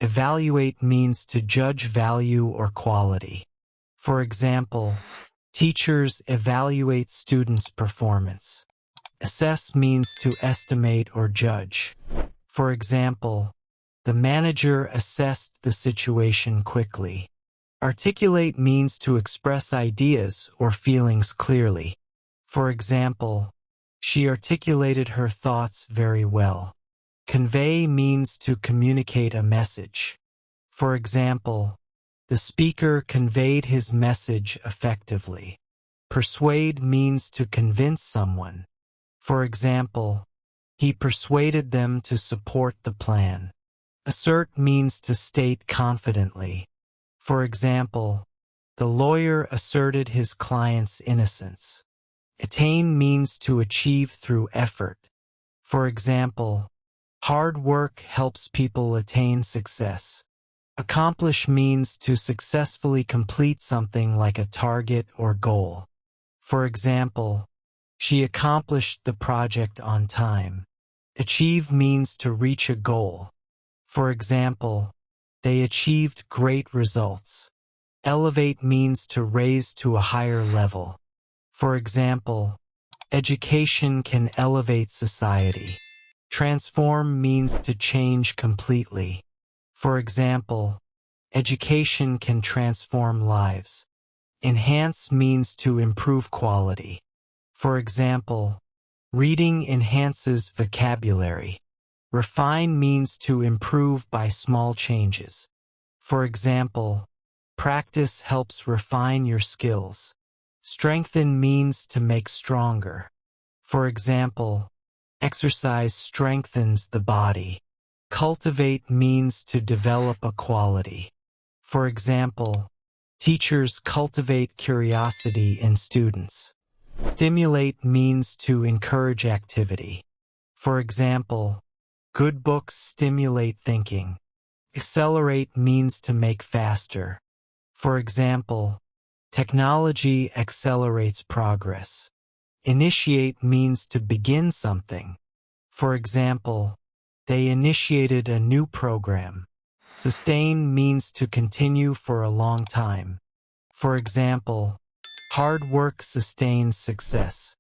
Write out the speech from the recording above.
Evaluate means to judge value or quality. For example, teachers evaluate students' performance. Assess means to estimate or judge. For example, the manager assessed the situation quickly. Articulate means to express ideas or feelings clearly. For example, she articulated her thoughts very well. Convey means to communicate a message. For example, the speaker conveyed his message effectively. Persuade means to convince someone. For example, he persuaded them to support the plan. Assert means to state confidently. For example, the lawyer asserted his client's innocence. Attain means to achieve through effort. For example, hard work helps people attain success. Accomplish means to successfully complete something like a target or goal. For example, she accomplished the project on time. Achieve means to reach a goal. For example, they achieved great results. Elevate means to raise to a higher level. For example, education can elevate society. Transform means to change completely. For example, education can transform lives. Enhance means to improve quality. For example, reading enhances vocabulary. Refine means to improve by small changes. For example, practice helps refine your skills. Strengthen means to make stronger. For example, exercise strengthens the body. Cultivate means to develop a quality. For example, teachers cultivate curiosity in students. Stimulate means to encourage activity. For example, good books stimulate thinking. Accelerate means to make faster. For example, technology accelerates progress. Initiate means to begin something. For example, they initiated a new program. Sustain means to continue for a long time. For example, hard work sustains success.